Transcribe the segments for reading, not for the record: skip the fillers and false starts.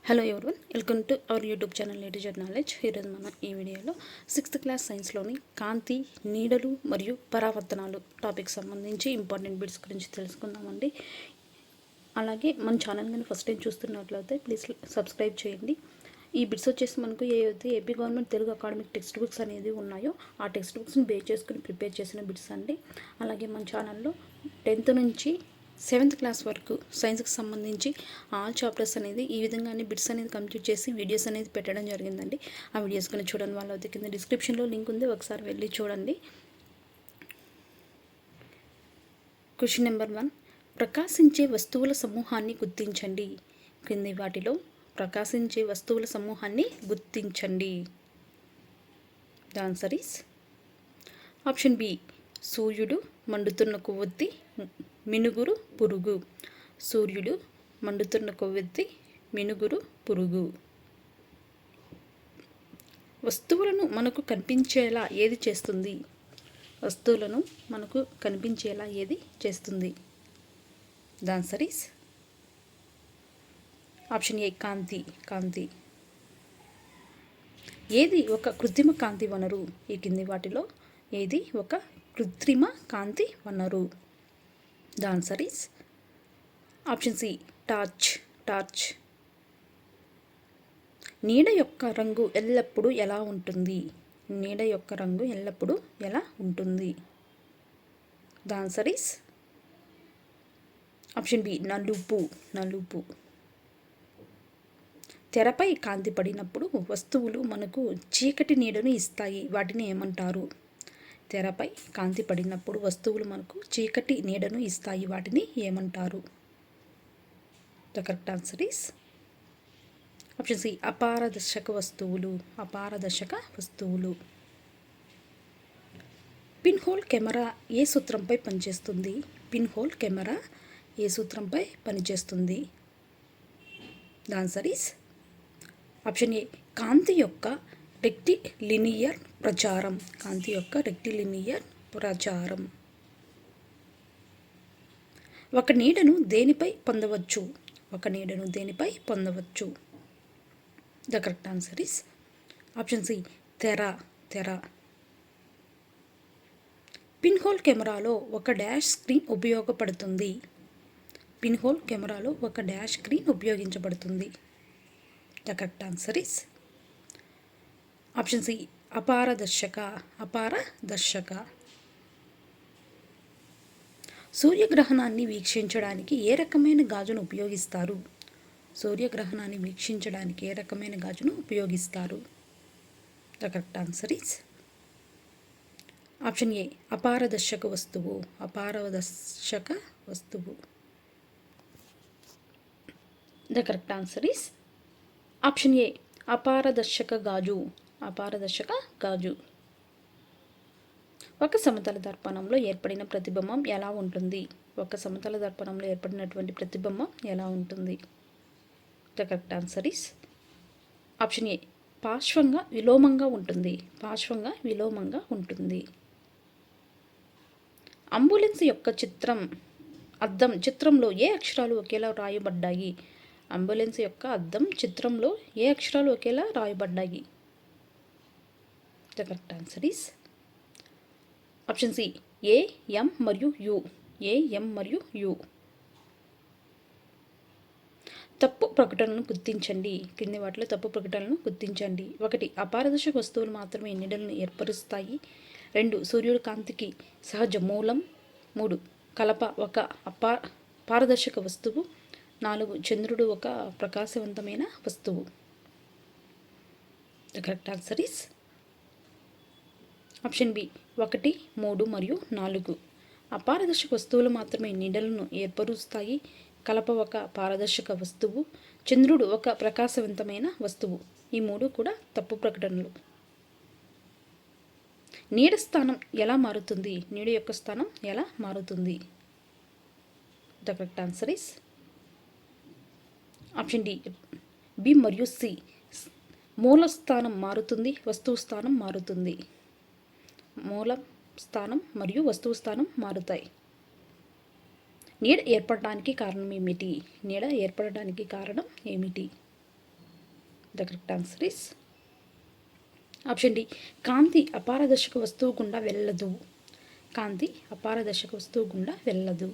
Hello everyone, welcome to our YouTube channel లిటిజర్ knowledge. ఈరోజు మనం ఈ వీడియోలో 6th క్లాస్ సైన్స్లోని కాంతి, నీడలు మరియు పరావర్తనాలు టాపిక్ సంబంధించి ఇంపార్టెంట్ బిట్స్ గురించి తెలుసుకుందామండి. అలాగే మన ఛానల్ కానీ ఫస్ట్ టైం చూస్తున్నట్లయితే ప్లీజ్ సబ్స్క్రైబ్ చేయండి. ఈ బిట్స్ వచ్చేసి మనకు ఏదైతే AP government Telugu academic text books అనేది ఉన్నాయో ఆ టెక్స్ట్ బుక్స్ని బేస్ చేసుకుని ప్రిపేర్ చేసిన బిట్స్ అండి. అలాగే మన ఛానల్లో 10th నుంచి 7th క్లాస్ వరకు సైన్స్కి సంబంధించి ఆల్ చాప్టర్స్ అనేది ఈ విధంగానే బిట్స్ అనేది కంప్లీట్ చేసి వీడియోస్ అనేది పెట్టడం జరిగిందండి. ఆ వీడియోస్ కానీ చూడండి వాళ్ళు అయితే కింద డిస్క్రిప్షన్లో లింక్ ఉంది, ఒకసారి వెళ్ళి చూడండి. క్వశ్చన్ నెంబర్ 1, ప్రకాశించే వస్తువుల సమూహాన్ని గుర్తించండి. క్రింది వాటిలో ప్రకాశించే వస్తువుల సమూహాన్ని గుర్తించండి. The answer is option B, సూర్యుడు, మండుతున్న కొవ్వొత్తి, మినుగురు, పురుగు. సూర్యుడు, మండుతున్న కొవ్వొత్తి, మినుగురు, పురుగు. వస్తువులను మనకు కనిపించేలా ఏది చేస్తుంది? వస్తువులను మనకు కనిపించేలా ఏది చేస్తుంది? The answer is option A, కాంతి. కాంతి. ఏది ఒక కృత్రిమ కాంతి వనరు? ఈ కింది వాటిలో ఏది ఒక కృత్రిమ కాంతి వనరు? The answer is option C, torch. Torch. నీడ యొక్క రంగు ఎల్లప్పుడూ ఎలా ఉంటుంది? నీడ యొక్క రంగు ఎల్లప్పుడూ ఎలా ఉంటుంది? The answer is option B, నలుపు. నలుపు. తెరపై కాంతి పడినప్పుడు వస్తువులు మనకు చీకటి నీడను ఇస్తాయి, వాటిని ఏమంటారు? తెరపై కాంతి పడినప్పుడు వస్తువులు మనకు చీకటి నీడను ఇస్తాయి, వాటిని ఏమంటారు? The correct answer is option C, అపారదర్శక వస్తువులు. అపారదర్శక వస్తువులు. పిన్ హోల్ కెమెరా ఏ సూత్రంపై పనిచేస్తుంది? పిన్ హోల్ కెమెరా ఏ సూత్రంపై పనిచేస్తుంది? The answer is option A, కాంతి యొక్క రెక్టిలినియర్ ప్రచారం. కాంతి యొక్క రెక్టిలినియర్ ప్రచారం. ఒక నీడను దేనిపై పొందవచ్చు? ఒక నీడను దేనిపై పొందవచ్చు? The correct answer is option C, తెర. తెర. పిన్ హోల్ కెమెరాలో ఒక డాష్ స్క్రీన్ ఉపయోగపడుతుంది. పిన్ హోల్ కెమెరాలో ఒక డాష్ స్క్రీన్ ఉపయోగించబడుతుంది. The correct answer is option C, అపారదర్శక. అపారదర్శక. సూర్యగ్రహణాన్ని వీక్షించడానికి ఏ రకమైన గాజును ఉపయోగిస్తారు? సూర్యగ్రహణాన్ని వీక్షించడానికి ఏ రకమైన గాజును ఉపయోగిస్తారు? The correct answer is option A, అపారదర్శక వస్తువు. అపారదర్శక వస్తువు. The correct answer is option A, అపారదర్శక గాజు. అపారదర్శక గాజు. ఒక సమతల దర్పణంలో ఏర్పడిన ప్రతిబింబం ఎలా ఉంటుంది? ఒక సమతల దర్పణంలో ఏర్పడినటువంటి ప్రతిబింబం ఎలా ఉంటుంది? The correct answer is option A, పార్శ్వంగా విలోమంగా ఉంటుంది. పార్శ్వంగా విలోమంగా ఉంటుంది. అంబులెన్స్ యొక్క అద్దం చిత్రంలో ఏ అక్షరాలు ఒకేలా రాయబడ్డాయి? అంబులెన్స్ యొక్క అద్దం చిత్రంలో ఏ అక్షరాలు ఒకేలా రాయబడ్డాయి? The correct answer is option C, A, M మరియు యు. ఏ, ఎం మరియు యు. తప్పు ప్రకటనను గుర్తించండి. కింది వాటిలో తప్పు ప్రకటనలను గుర్తించండి. 1, అపారదర్శక వస్తువులు మాత్రమే నీడలను ఏర్పరుస్తాయి. 2, సూర్యుడు కాంతికి సహజ మూలం. 3, కలప ఒక పారదర్శక వస్తువు. 4, చంద్రుడు ఒక ప్రకాశవంతమైన వస్తువు. The correct answer is option B, 1, 3 మరియు 4. అపారదర్శక వస్తువులు మాత్రమే నీడలను ఏర్పరుస్తాయి. కలప ఒక పారదర్శక వస్తువు. చంద్రుడు ఒక ప్రకాశవంతమైన వస్తువు. ఈ 3 కూడా తప్పు ప్రకటనలు. నీడ స్థానం ఎలా మారుతుంది? నీడ యొక్క స్థానం ఎలా మారుతుంది? The correct answer is option D, B మరియు సి. మూల స్థానం మారుతుంది, వస్తువు స్థానం మారుతుంది. మూల స్థానం మరియు వస్తువు స్థానం మారుతాయి. నీడ ఏర్పడడానికి కారణం ఏమిటి? నీడ ఏర్పడడానికి కారణం ఏమిటి? The correct answer is option D, కాంతి అపారదర్శక వస్తువు గుండా వెళ్ళదు. కాంతి అపారదర్శక వస్తువు గుండా వెళ్ళదు.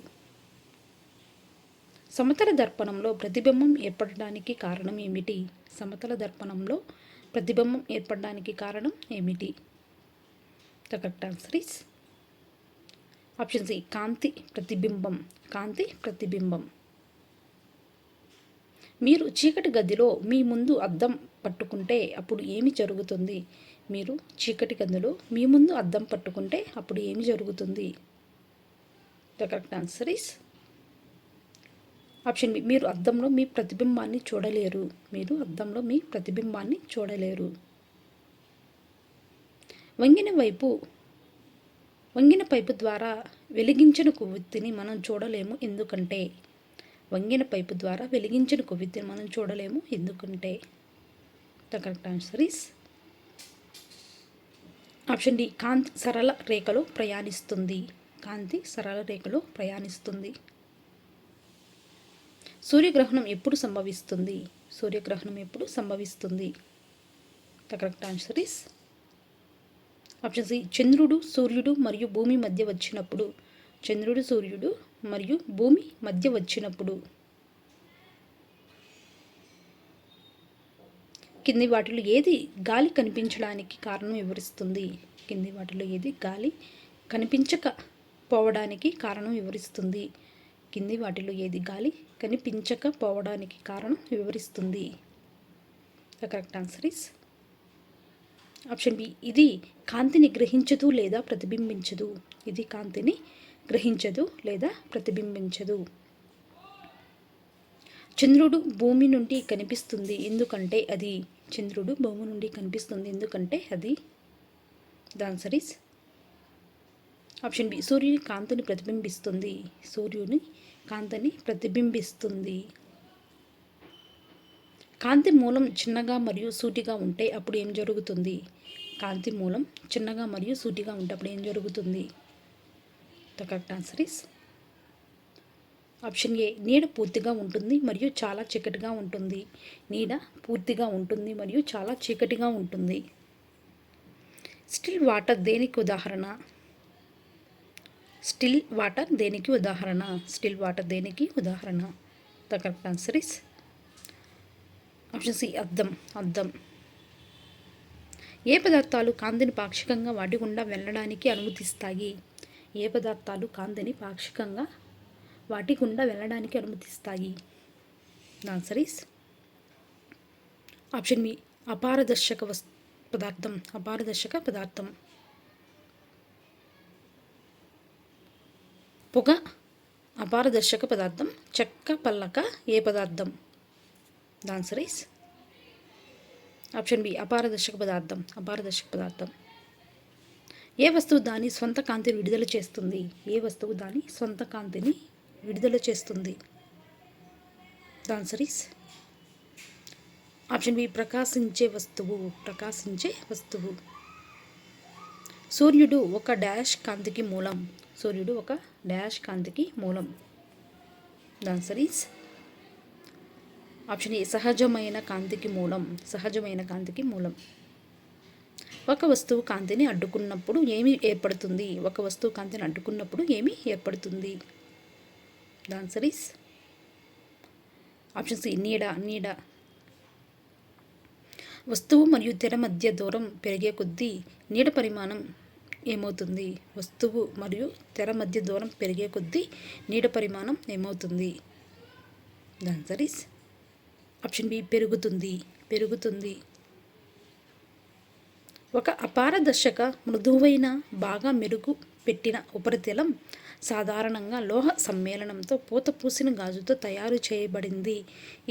సమతల దర్పణంలో ప్రతిబింబం ఏర్పడడానికి కారణం ఏమిటి? సమతల దర్పణంలో ప్రతిబింబం ఏర్పడడానికి కారణం ఏమిటి? The correct answer is option C, కాంతి ప్రతిబింబం. కాంతి ప్రతిబింబం. మీరు చీకటి గదిలో మీ ముందు అద్దం పట్టుకుంటే అప్పుడు ఏమి జరుగుతుంది? మీరు చీకటి గదిలో మీ ముందు అద్దం పట్టుకుంటే అప్పుడు ఏమి జరుగుతుంది? The correct answer is option B, మీరు అద్దంలో మీ ప్రతిబింబాన్ని చూడలేరు. మీరు అద్దంలో మీ ప్రతిబింబాన్ని చూడలేరు. వంగిన పైపు ద్వారా వెలిగించిన కొవ్వొత్తిని మనం చూడలేము ఎందుకంటే? వంగిన పైపు ద్వారా వెలిగించిన కొవ్వొత్తిని మనం చూడలేము ఎందుకంటే? The correct answer is option D, కాంతి సరళ రేఖలో ప్రయాణిస్తుంది. కాంతి సరళ రేఖలో ప్రయాణిస్తుంది. సూర్యగ్రహణం ఎప్పుడు సంభవిస్తుంది? సూర్యగ్రహణం ఎప్పుడు సంభవిస్తుంది? The correct answer is option C, చంద్రుడు సూర్యుడు మరియు భూమి మధ్య వచ్చినప్పుడు. చంద్రుడు సూర్యుడు మరియు భూమి మధ్య వచ్చినప్పుడు. కింది వాటిలో ఏది గాలి కనిపించడానికి కారణం వివరిస్తుంది? కింది వాటిలో ఏది గాలి కనిపించకపోవడానికి కారణం వివరిస్తుంది? కింది వాటిలో ఏది గాలి కనిపించకపోవడానికి కారణం వివరిస్తుంది? The correct answer is option B, ఇది కాంతిని గ్రహించదు లేదా ప్రతిబింబించదు. ఇది కాంతిని గ్రహించదు లేదా ప్రతిబింబించదు. చంద్రుడు భూమి నుండి కనిపిస్తుంది ఎందుకంటే అది. చంద్రుడు భూమి నుండి కనిపిస్తుంది ఎందుకంటే అది. The answer is option B, సూర్యుని కాంతిని ప్రతిబింబిస్తుంది. సూర్యుని కాంతిని ప్రతిబింబిస్తుంది. కాంతి మూలం చిన్నగా మరియు సూటిగా ఉంటే అప్పుడు ఏం జరుగుతుంది? కాంతి మూలం చిన్నగా మరియు సూటిగా ఉంటే అప్పుడు ఏం జరుగుతుంది? The correct answer is option ఏ, నీడ పూర్తిగా ఉంటుంది మరియు చాలా చీకటిగా ఉంటుంది. నీడ పూర్తిగా ఉంటుంది మరియు చాలా చీకటిగా ఉంటుంది. స్టిల్ వాటర్ దేనికి ఉదాహరణ? స్టిల్ వాటర్ దేనికి ఉదాహరణ? స్టిల్ వాటర్ దేనికి ఉదాహరణ? The correct answer is option C, అద్దం. అద్దం. ఏ పదార్థాలు కాంతిని పాక్షికంగా వాటి గుండా వెళ్ళడానికి అనుమతిస్తాయి? ఏ పదార్థాలు కాంతిని పాక్షికంగా వాటి గుండా వెళ్ళడానికి అనుమతిస్తాయి? The answer is option B, అపారదర్శక పదార్థం. అపారదర్శక పదార్థం. పొగ అపారదర్శక పదార్థం. చెక్క పల్లక ఏ పదార్థం? The answer is option B, అపారదర్శక పదార్థం. అపారదర్శక పదార్థం. ఏ వస్తువు దాని స్వంత కాంతిని విడుదల చేస్తుంది? ఏ వస్తువు దాని స్వంత కాంతిని విడుదల చేస్తుంది? The answer is option B, ప్రకాశించే వస్తువు. ప్రకాశించే వస్తువు. సూర్యుడు ఒక డాష్ కాంతికి మూలం. సూర్యుడు ఒక డాష్ కాంతికి మూలం. ద ఆన్సర్ ఈస్ ఆప్షన్ ఏ, సహజమైన కాంతికి మూలం. సహజమైన కాంతికి మూలం. ఒక వస్తువు కాంతిని అడ్డుకున్నప్పుడు ఏమి ఏర్పడుతుంది? ఒక వస్తువు కాంతిని అడ్డుకున్నప్పుడు ఏమి ఏర్పడుతుంది? The answer is option C, నీడ. నీడ. వస్తువు మరియు తెర మధ్య దూరం పెరిగే కొద్దీ నీడ పరిమాణం ఏమవుతుంది? వస్తువు మరియు తెర మధ్య దూరం పెరిగే కొద్దీ నీడ పరిమాణం ఏమవుతుంది? The answer is option B, పెరుగుతుంది. పెరుగుతుంది. ఒక అపారదర్శక మృదువైన బాగా మెరుగు పెట్టిన ఉపరితలం సాధారణంగా లోహ సమ్మేళనంతో పూత పూసిన గాజుతో తయారు చేయబడింది.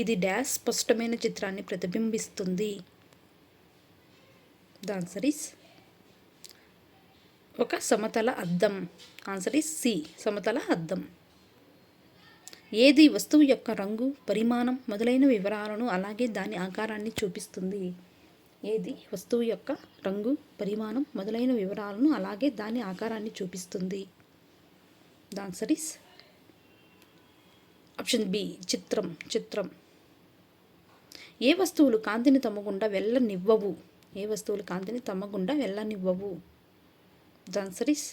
ఇది డాష్ స్పష్టమైన చిత్రాన్ని ప్రతిబింబిస్తుంది. ద ఆన్సర్ ఈస్ ఒక సమతల అద్దం. ఆన్సర్ ఈస్ సి, సమతల అద్దం. ఏది వస్తువు యొక్క రంగు, పరిమాణం మొదలైన వివరాలను అలాగే దాని ఆకారాన్ని చూపిస్తుంది? ఏది వస్తువు యొక్క రంగు, పరిమాణం మొదలైన వివరాలను అలాగే దాని ఆకారాన్ని చూపిస్తుంది? The answer is option B, చిత్రం. చిత్రం. ఏ వస్తువులు కాంతిని తమ గుండా వెళ్ళనివ్వవు? ఏ వస్తువులు కాంతిని తమ గుండా వెళ్ళనివ్వవు? The answer is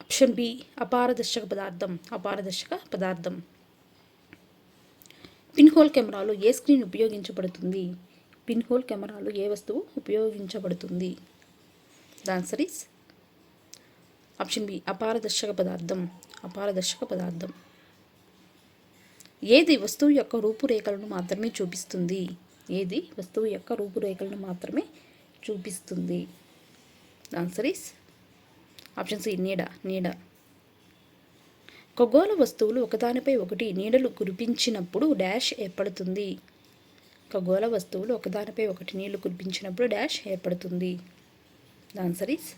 option B అపారదర్శక పదార్థం. అపారదర్శక పదార్థం. పిన్ హోల్ కెమెరాలో ఏ స్క్రీన్ ఉపయోగించబడుతుంది? పిన్ హోల్ కెమెరాలో ఏ వస్తువు ఉపయోగించబడుతుంది? The answer is option B అపారదర్శక పదార్థం. అపారదర్శక పదార్థం. ఏది వస్తువు యొక్క రూపురేఖలను మాత్రమే చూపిస్తుంది? ఏది వస్తువు యొక్క రూపురేఖలను మాత్రమే చూపిస్తుంది? The answer is option C నీడ. నీడ. ఖగోళ వస్తువులు ఒకదానిపై ఒకటి నీడలు కురిపించినప్పుడు డాష్ ఏర్పడుతుంది? ఖగోళ వస్తువులు ఒకదానిపై ఒకటి నీళ్లు కురిపించినప్పుడు డాష్ ఏర్పడుతుంది? The answer is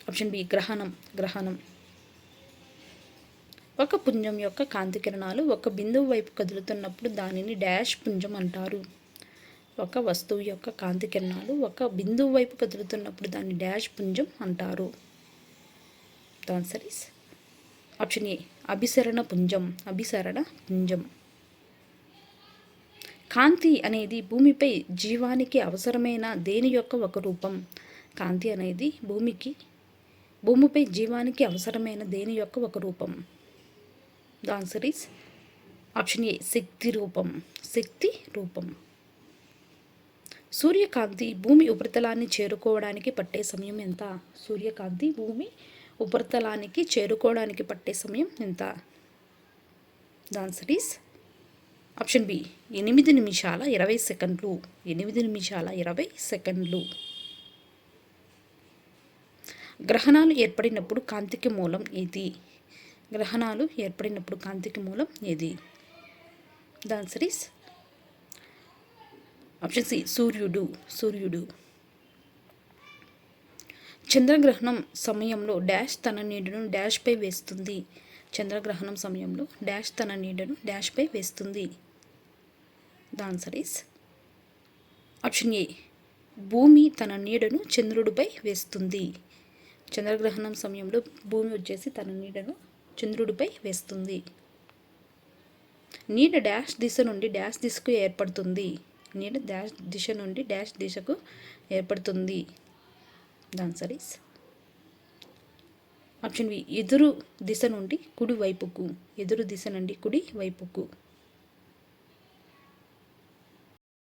option B గ్రహణం. గ్రహణం. ఒక పుంజం యొక్క కాంతి కిరణాలు ఒక బిందువు వైపు కదులుతున్నప్పుడు దానిని డాష్ పుంజం అంటారు? ఒక వస్తువు యొక్క కాంతి కిరణాలు ఒక బిందువు వైపు కదులుతున్నప్పుడు దాన్ని డాష్ పుంజం అంటారు? The answer is option A అభిసరణ పుంజం. అభిసరణ పుంజం. కాంతి అనేది భూమిపై జీవానికి అవసరమైన దేని యొక్క ఒక రూపం? కాంతి అనేది భూమిపై జీవానికి అవసరమైన దేని యొక్క ఒక రూపం? The answer is option A శక్తి రూపం. శక్తి రూపం. సూర్యకాంతి భూమి ఉపరితలాన్ని చేరుకోవడానికి పట్టే సమయం ఎంత? సూర్యకాంతి భూమి ఉపరితలానికి చేరుకోవడానికి పట్టే సమయం ఎంత? The answer is option B 8 నిమిషాల 20 సెకండ్లు. 8 నిమిషాల 20 సెకండ్లు. గ్రహణాలు ఏర్పడినప్పుడు కాంతికి మూలం ఏది? గ్రహణాలు ఏర్పడినప్పుడు కాంతికి మూలం ఏది? The answer is option C సూర్యుడు. సూర్యుడు. చంద్రగ్రహణం సమయంలో డాష్ తన నీడను డాష్పై వేస్తుంది? చంద్రగ్రహణం సమయంలో డాష్ తన నీడను డాష్పై వేస్తుంది? ద ఆన్సర్ ఈస్ ఆప్షన్ ఏ భూమి తన నీడను చంద్రుడిపై వేస్తుంది. చంద్రగ్రహణం సమయంలో భూమి వచ్చేసి తన నీడను చంద్రుడిపై వేస్తుంది. నీడ డాష్ దిశ నుండి డాష్ దిశకు ఏర్పడుతుంది? నీడ డాష్ దిశ నుండి డాష్ దిశకు ఏర్పడుతుంది? The answer is option B ఎదురు దిశ నుండి కుడి వైపుకు. ఎదురు దిశ నుండి కుడి వైపుకు.